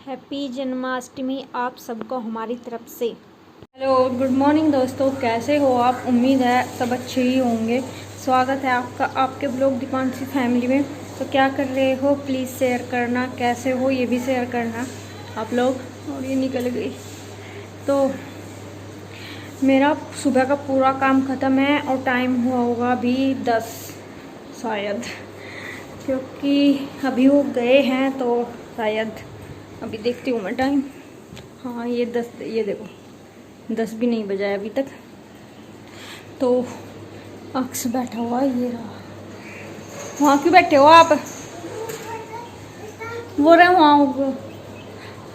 Happy Janmashtami आप सबको हमारी तरफ से। हेलो गुड मॉर्निंग दोस्तों, कैसे हो आप? उम्मीद है सब अच्छे ही होंगे। स्वागत है आपका आपके ब्लॉग दीपांशी फैमिली में। तो क्या कर रहे हो प्लीज़ शेयर करना, कैसे हो ये भी शेयर करना आप लोग। और ये निकल गई तो मेरा सुबह का पूरा काम ख़त्म है और टाइम हुआ होगा अभी 10 शायद, क्योंकि अभी वो गए हैं तो शायद अभी देखती हूँ मैं टाइम। हाँ ये 10, ये देखो 10 भी नहीं बजा है अभी तक। तो अक्स बैठा हुआ ये रहा। वहाँ क्यों बैठे हो आप? वो रहे वहाँ।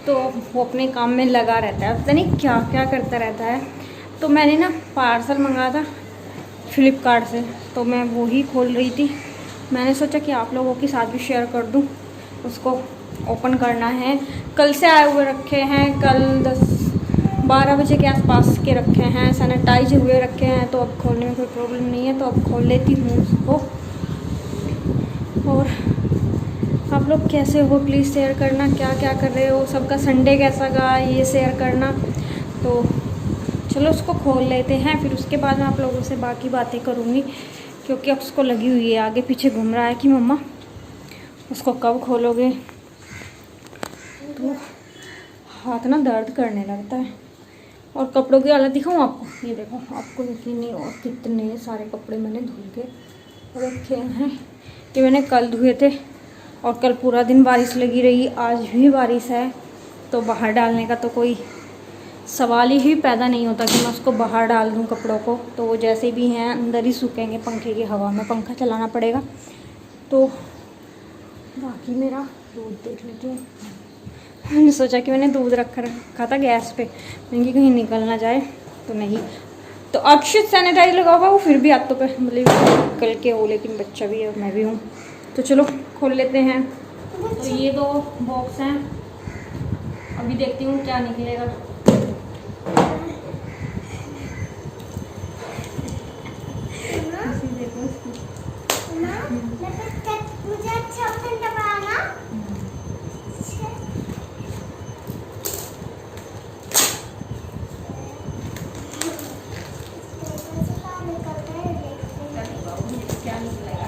तो वो अपने काम में लगा रहता है, पता नहीं क्या क्या करता रहता है। तो मैंने ना पार्सल मंगाया था फ्लिपकार्ट से, तो मैं वो ही खोल रही थी। मैंने सोचा कि आप लोगों के साथ भी शेयर कर दूँ। उसको ओपन करना है, कल से आए हुए रखे हैं, कल 10-12 बजे के आसपास के रखे हैं, सैनिटाइज हुए रखे हैं। तो अब खोलने में कोई प्रॉब्लम नहीं है, तो अब खोल लेती हूँ उसको। और आप लोग कैसे हो प्लीज़ शेयर करना, क्या क्या कर रहे हो, सबका संडे कैसा गया ये शेयर करना। तो चलो उसको खोल लेते हैं, फिर उसके बाद मैं आप लोगों से बाकी बातें करूँगी, क्योंकि अब उसको लगी हुई है, आगे पीछे घूम रहा है कि मम्मा उसको कब खोलोगे। तो हाथ ना दर्द करने लगता है। और कपड़ों की हालत दिखाऊँ आपको, ये देखो, आपको यकीन नहीं होगा कितने सारे कपड़े मैंने धुल के रखे हैं। ये मैंने कल धुए थे और कल पूरा दिन बारिश लगी रही, आज भी बारिश है। तो बाहर डालने का तो कोई सवाल ही पैदा नहीं होता कि मैं उसको बाहर डाल दूँ कपड़ों को। तो वो जैसे भी हैं अंदर ही सूखेंगे, पंखे की हवा में, पंखा चलाना पड़ेगा। तो बाकी मेरा दूध देख लेती हूँ। मैंने सोचा कि मैंने दूध रखा था गैस पे, मैंने कहीं निकल ना जाए तो नहीं। तो अक्षित सैनिटाइज लगा हुआ, वो फिर भी हाथों पे मतलब कल के हो, लेकिन बच्चा भी है मैं भी हूँ। तो चलो खोल लेते हैं। तो ये 2 बॉक्स हैं, अभी देखती हूँ क्या निकलेगा। मुझे अच्छा ठंडा बनाना। क्या निकलेगा?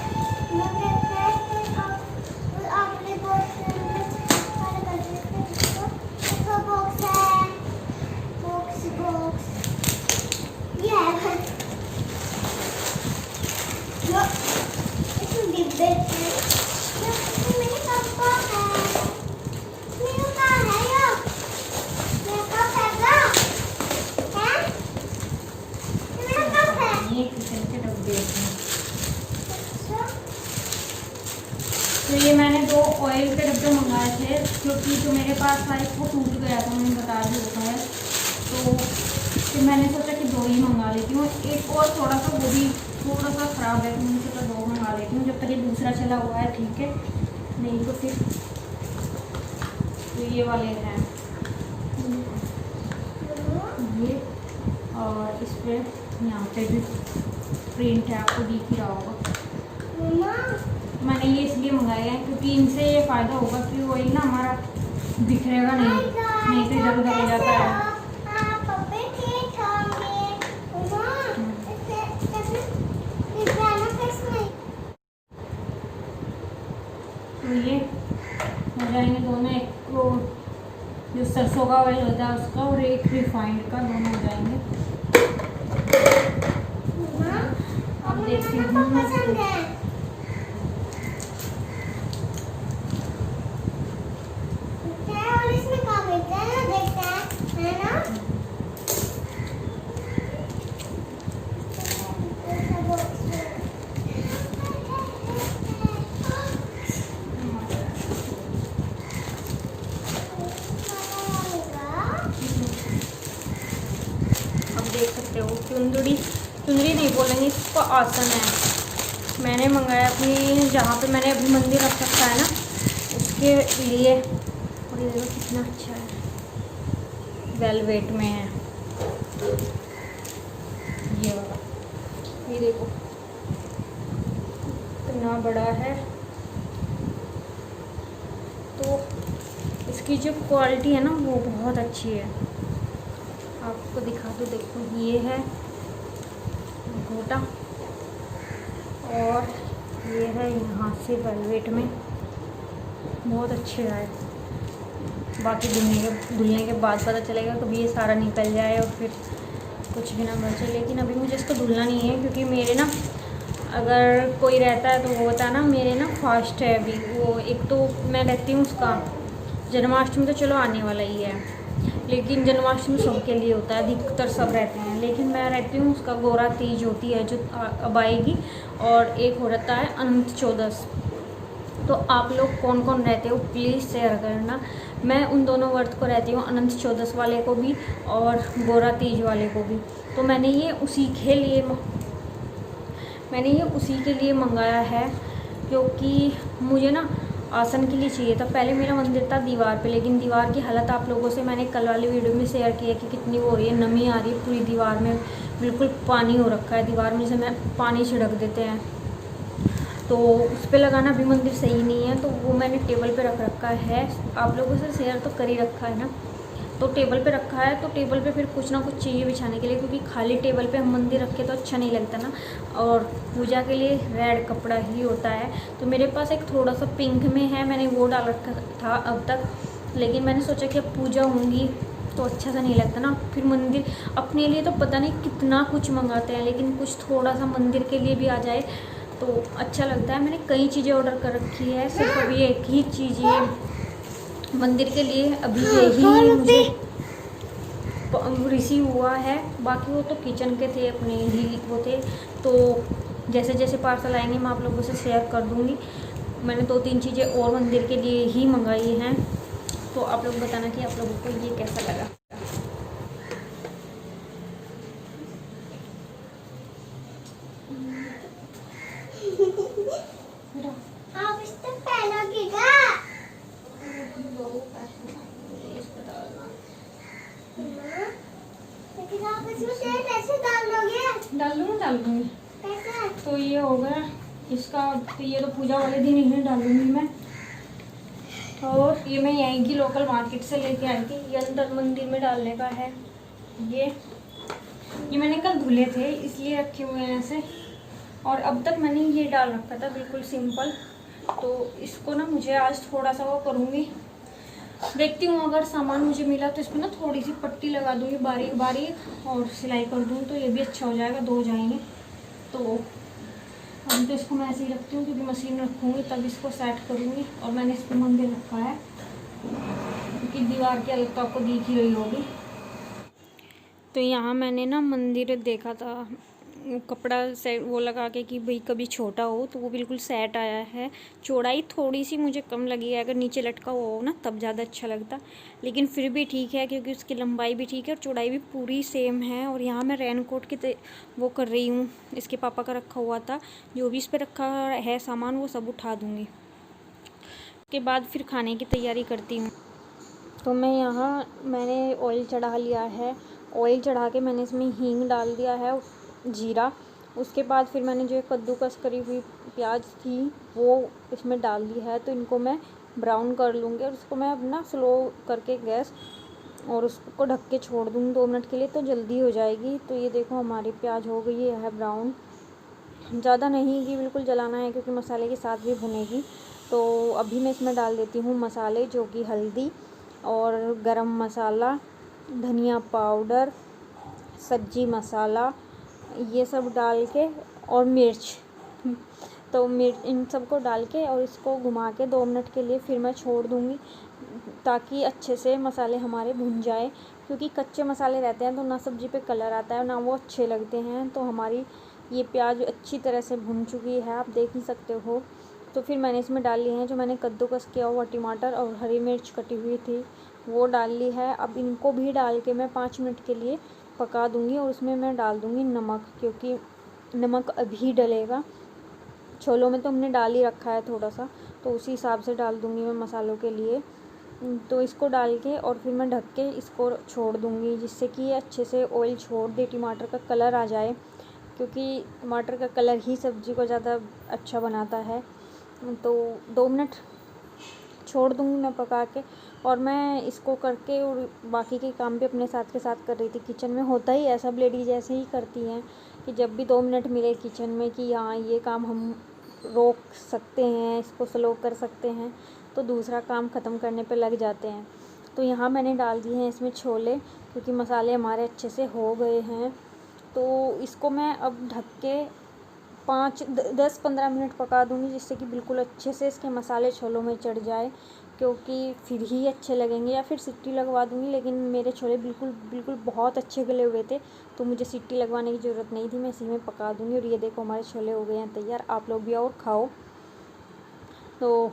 तो ये मैंने 2 ऑयल के डब्बे मंगाए थे, क्योंकि जो मेरे पास था एक वो टूट गया था, मैंने बता दिया है। तो फिर मैंने सोचा कि 2 ही मंगा लेती हूँ। एक और थोड़ा सा, वो भी थोड़ा सा ख़राब है, तो मैंने सोचा 2 मंगा लेती हूँ जब तक ये दूसरा चला हुआ है, ठीक है। नहीं तो फिर तो ये वाले हैं ये, और इस पर यहाँ पे भी प्रिंट है, आपको दिख ही रहा होगा। मैंने ये इसलिए मंगाया है क्योंकि इनसे ये फ़ायदा होगा कि ऑयल ना हमारा बिखरेगा नहीं तो इधर उधर हो जाता है। तो ये हो जाएंगे दोनों, एक को जो सरसों का ऑयल होता है उसका, और एक रिफाइंड का, दोनों हो जाएंगे। अब देखती हूँ देख सकते हो। चुंदड़ी नहीं बोलेंगे इसको, आसन है। मैंने मंगाया अपनी, जहाँ पे मैंने अभी मंदिर रख सकता है ना, उसके लिए। और ये देखो कितना अच्छा है, वेलवेट में है ये वाला। ये देखो इतना बड़ा है। तो इसकी जो क्वालिटी है ना वो बहुत अच्छी है। आपको दिखा दो, देखो ये है गोटा और ये है यहाँ से वेलवेट में, बहुत अच्छे आए। बाकी धुलने के बाद पता चलेगा, कभी ये सारा निकल जाए और फिर कुछ भी ना बचे। लेकिन अभी मुझे इसको धुलना नहीं है, क्योंकि मेरे ना अगर कोई रहता है तो वो होता है ना, मेरे ना फास्ट है अभी वो। एक तो मैं रहती हूँ उसका, जन्माष्टमी तो चलो आने वाला ही है, लेकिन जन्माष्टमी सबके लिए होता है, अधिकतर सब रहते हैं। लेकिन मैं रहती हूँ उसका गोरा तीज होती है जो अब आएगी, और एक हो रहता है अनंत चौदस। तो आप लोग कौन कौन रहते हो प्लीज़ शेयर करना। मैं उन दोनों व्रत को रहती हूँ, अनंत चौदस वाले को भी और गोरा तीज वाले को भी। तो मैंने ये उसी के लिए मंगाया है, क्योंकि मुझे ना आसन के लिए चाहिए था। पहले मेरा मंदिर था दीवार पे, लेकिन दीवार की हालत आप लोगों से मैंने कल वाली वीडियो में शेयर किया कि कितनी वो हो रही है, नमी आ रही है पूरी दीवार में, बिल्कुल पानी हो रखा है दीवार में, जैसे मैं पानी छिड़क देते हैं। तो उस पर लगाना भी मंदिर सही नहीं है, तो वो मैंने टेबल पे रख रखा है। आप लोगों से शेयर तो कर ही रखा है ना, तो टेबल पे रखा है। तो टेबल पे फिर कुछ ना कुछ चाहिए बिछाने के लिए, क्योंकि खाली टेबल पे हम मंदिर रखे तो अच्छा नहीं लगता ना, और पूजा के लिए रेड कपड़ा ही होता है। तो मेरे पास एक थोड़ा सा पिंक में है, मैंने वो डाल रखा था अब तक, लेकिन मैंने सोचा कि अब पूजा होंगी तो अच्छा सा नहीं लगता ना। फिर मंदिर अपने लिए तो पता नहीं कितना कुछ मंगाते हैं, लेकिन कुछ थोड़ा सा मंदिर के लिए भी आ जाए तो अच्छा लगता है। मैंने कई चीज़ें ऑर्डर कर रखी है, सिर्फ अभी एक ही चीज़ ये मंदिर के लिए अभी यही मुझे रिसीव हुआ है। बाकी वो तो किचन के थे, अपने ही वो थे। तो जैसे जैसे पार्सल आएंगे मैं आप लोगों से शेयर कर दूँगी। मैंने 2-3 चीज़ें और मंदिर के लिए ही मंगाई हैं, तो आप लोग बताना कि आप लोगों को ये कैसा लगा। आप इस पे पहनोगेगा? लेकिन आप इसमें तेल कैसे डाल लोगे? डाल दूँगी। कैसे? तो ये हो गया इसका, तो ये तो पूजा वाले दिन ही डालूंगी मैं। और ये मैं यहीं की लोकल मार्केट से लेके आई थी, ये अंदर मंदिर में डालने का है। ये मैंने कल धुले थे इसलिए रखे हुए हैं ऐसे, और अब तक मैंने ये डाल रखा था बिल्कुल सिंपल। तो इसको ना मुझे आज थोड़ा सा वो करूँगी, देखती हूँ अगर सामान मुझे मिला तो इसमें ना थोड़ी सी पट्टी लगा दूँगी बारीक बारीक, और सिलाई कर दूँ तो ये भी अच्छा हो जाएगा, धो जाएंगे। तो अभी तो इसको मैं ऐसे ही रखती हूँ, क्योंकि मशीन रखूँगी तब इसको सेट करूँगी। और मैंने इस पर मंदिर रखा है, क्योंकि दीवार की हालत तो आपको दिख ही रही होगी। तो यहाँ मैंने ना मंदिर देखा था कपड़ा से वो लगा के कि भाई कभी छोटा हो, तो वो बिल्कुल सेट आया है। चौड़ाई थोड़ी सी मुझे कम लगी है, अगर नीचे लटका हुआ हो ना तब ज़्यादा अच्छा लगता, लेकिन फिर भी ठीक है, क्योंकि उसकी लंबाई भी ठीक है और चौड़ाई भी पूरी सेम है। और यहाँ मैं रेनकोट की वो कर रही हूँ, इसके पापा का रखा हुआ था, जो भी इस पर रखा है सामान वो सब उठा दूँगी। उसके बाद फिर खाने की तैयारी करती हूँ। तो मैंने ऑयल चढ़ा लिया है, ऑयल चढ़ा के मैंने इसमें हींग डाल दिया है, जीरा। उसके बाद फिर मैंने जो कद्दूकस करी हुई प्याज थी वो इसमें डाल दी है। तो इनको मैं ब्राउन कर लूँगी, और उसको मैं अपना स्लो करके गैस, और उसको ढक के छोड़ दूँगी 2 मिनट के लिए, तो जल्दी हो जाएगी। तो ये देखो हमारी प्याज हो गई है ब्राउन, ज़्यादा नहीं कि बिल्कुल जलाना है, क्योंकि मसाले के साथ भी भुनेगी। तो अभी मैं इसमें डाल देती हूँ मसाले, जो कि हल्दी और गरम मसाला, धनिया पाउडर, सब्जी मसाला, ये सब डाल के, और मिर्च। तो मिर्च इन सब को डाल के और इसको घुमा के 2 मिनट के लिए फिर मैं छोड़ दूँगी, ताकि अच्छे से मसाले हमारे भुन जाए। क्योंकि कच्चे मसाले रहते हैं तो ना सब्ज़ी पे कलर आता है ना वो अच्छे लगते हैं। तो हमारी ये प्याज अच्छी तरह से भुन चुकी है, आप देख ही सकते हो। तो फिर मैंने इसमें डाल ली है जो मैंने कद्दूकस किया हुआ टमाटर और हरी मिर्च कटी हुई थी वो डाल ली है। अब इनको भी डाल के मैं 5 मिनट के लिए पका दूँगी, और उसमें मैं डाल दूँगी नमक, क्योंकि नमक अभी डलेगा। छोलों में तो हमने डाल ही रखा है थोड़ा सा, तो उसी हिसाब से डाल दूँगी मैं मसालों के लिए। तो इसको डाल के और फिर मैं ढक के इसको छोड़ दूँगी, जिससे कि ये अच्छे से ऑयल छोड़ दे, टमाटर का कलर आ जाए, क्योंकि टमाटर का कलर ही सब्ज़ी को ज़्यादा अच्छा बनाता है। तो 2 मिनट छोड़ दूँगी मैं पका के, और मैं इसको करके और बाकी के काम भी अपने साथ के साथ कर रही थी। किचन में होता ही है, सब लेडीज ऐसे ही करती हैं कि जब भी 2 मिनट मिले किचन में कि हाँ ये काम हम रोक सकते हैं, इसको स्लो कर सकते हैं, तो दूसरा काम ख़त्म करने पे लग जाते हैं। तो यहाँ मैंने डाल दिए हैं इसमें छोले, क्योंकि मसाले हमारे अच्छे से हो गए हैं। तो इसको मैं अब ढक के 10-15 मिनट पका दूँगी, जिससे कि बिल्कुल अच्छे से इसके मसाले छोलों में चढ़ जाए, क्योंकि फिर ही अच्छे लगेंगे। या फिर सीटी लगवा दूँगी, लेकिन मेरे छोले बिल्कुल बहुत अच्छे गले हुए थे, तो मुझे सीटी लगवाने की ज़रूरत नहीं थी, मैं इसी में पका दूँगी। और ये देखो हमारे छोले हो गए हैं तैयार, आप लोग भी आओ और खाओ। तो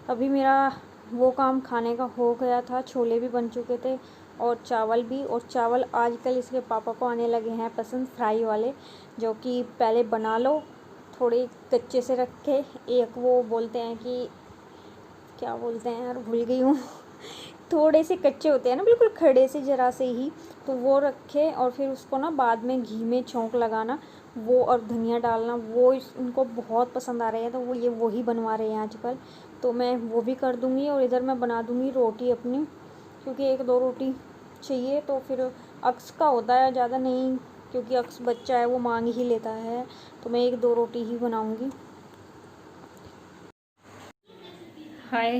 अभी मेरा वो काम खाने का हो गया था, छोले भी बन चुके थे और चावल भी। और चावल आजकल इसके पापा को आने लगे हैं पसंद, फ्राई वाले, जो कि पहले बना लो थोड़े कच्चे से रखे। एक वो बोलते हैं कि क्या बोलते हैं यार, भूल गई हूँ थोड़े से कच्चे होते हैं ना, बिल्कुल खड़े से ज़रा से ही, तो वो रखे और फिर उसको ना बाद में घी में छौंक लगाना, वो और धनिया डालना, वो उनको बहुत पसंद आ रहे हैं, तो वो वही बनवा रहे हैं आजकल। तो मैं वो भी कर दूँगी और इधर मैं बना दूँगी रोटी अपनी, क्योंकि 1-2 रोटी चाहिए। तो फिर अक्स का होता है, ज़्यादा नहीं, क्योंकि अक्स बच्चा है वो मांग ही लेता है, तो मैं 1-2 रोटी ही बनाऊँगी। हाय,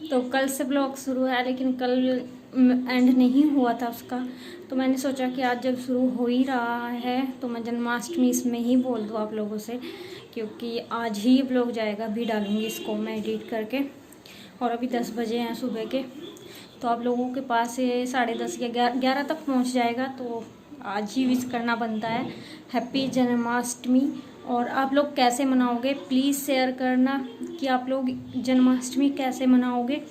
तो कल से ब्लॉग शुरू है, लेकिन कल एंड नहीं हुआ था उसका, तो मैंने सोचा कि आज जब शुरू हो ही रहा है तो मैं जन्माष्टमी इसमें ही बोल दूँ आप लोगों से, क्योंकि आज ही ब्लॉग जाएगा, अभी डालूँगी इसको मैं एडिट करके। और अभी 10 बजे हैं सुबह के, तो आप लोगों के पास ये 10:30 या 11 तक पहुँच जाएगा, तो आज ही विश करना बनता है हैप्पी जन्माष्टमी। और आप लोग कैसे मनाओगे प्लीज़ शेयर करना, कि आप लोग जन्माष्टमी कैसे मनाओगे,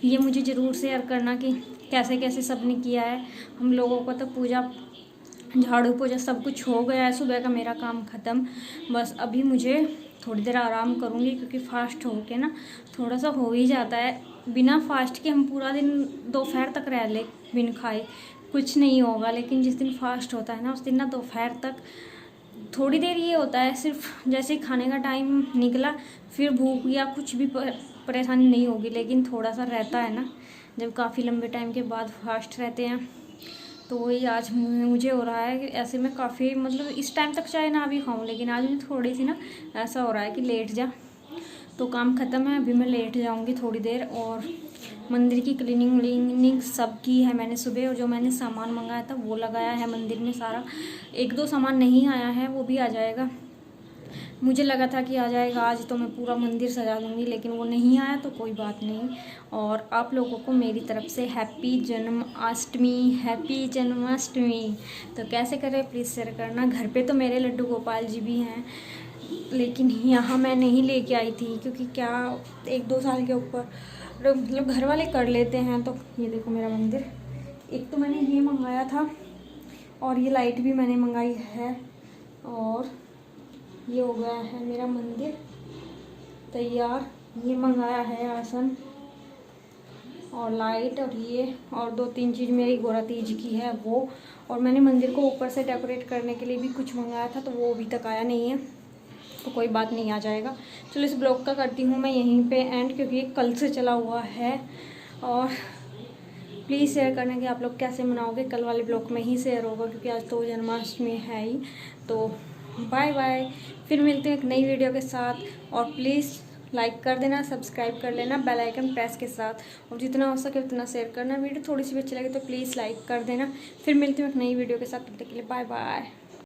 ये मुझे ज़रूर शेयर करना कि कैसे कैसे सबने किया है। हम लोगों को तो पूजा, झाड़ू पोछा सब कुछ हो गया है, सुबह का मेरा काम ख़त्म। बस अभी मुझे थोड़ी देर आराम करूँगी, क्योंकि फास्ट हो के ना थोड़ा सा हो ही जाता है। बिना फास्ट के हम पूरा दिन दोपहर तक रह ले बिन खाए, कुछ नहीं होगा, लेकिन जिस दिन फास्ट होता है ना उस दिन ना दोपहर तक थोड़ी देर ये होता है, सिर्फ जैसे ही खाने का टाइम निकला फिर भूख या कुछ भी परेशानी नहीं होगी, लेकिन थोड़ा सा रहता है ना जब काफ़ी लंबे टाइम के बाद फास्ट रहते हैं। तो वही आज मुझे हो रहा है कि ऐसे में काफ़ी, मतलब इस टाइम तक चाहे ना भी खाऊं, लेकिन आज मुझे थोड़ी सी ना ऐसा हो रहा है कि लेट जा। तो काम ख़त्म है, अभी मैं लेट जाऊंगी थोड़ी देर। और मंदिर की क्लीनिंग सब की है मैंने सुबह, और जो मैंने सामान मंगाया था वो लगाया है मंदिर में सारा। 1-2 सामान नहीं आया है, वो भी आ जाएगा। मुझे लगा था कि आ जाएगा आज, तो मैं पूरा मंदिर सजा दूंगी, लेकिन वो नहीं आया, तो कोई बात नहीं। और आप लोगों को मेरी तरफ से हैप्पी जन्माष्टमी। तो कैसे करें प्लीज़ शेयर करना। घर पे तो मेरे लड्डू गोपाल जी भी हैं, लेकिन यहाँ मैं नहीं लेके आई थी, क्योंकि क्या 1-2 साल के ऊपर मतलब घर वाले कर लेते हैं। तो ये देखो मेरा मंदिर, एक तो मैंने ये मंगाया था, और ये लाइट भी मैंने मंगाई है, और ये हो गया है मेरा मंदिर तैयार। ये मंगाया है आसन और लाइट, और ये और 2-3 चीज़ मेरी गोरा तीज की है वो। और मैंने मंदिर को ऊपर से डेकोरेट करने के लिए भी कुछ मंगाया था, तो वो अभी तक आया नहीं है, तो कोई बात नहीं, आ जाएगा। चलो इस ब्लॉग का करती हूँ मैं यहीं पे एंड, क्योंकि ये कल से चला हुआ है। और प्लीज़ शेयर करना कि आप लोग कैसे मनाओगे, कल वाले ब्लॉग में ही शेयर होगा, क्योंकि आज तो जन्माष्टमी है ही। तो बाय बाय, फिर मिलते हैं एक नई वीडियो के साथ। और प्लीज़ लाइक कर देना, सब्सक्राइब कर लेना बेल आइकन प्रेस के साथ, और जितना हो सके उतना शेयर करना। वीडियो थोड़ी सी भी अच्छी लगे तो प्लीज़ लाइक कर देना। फिर मिलती हूँ एक नई वीडियो के साथ, तब तक के लिए बाय बाय।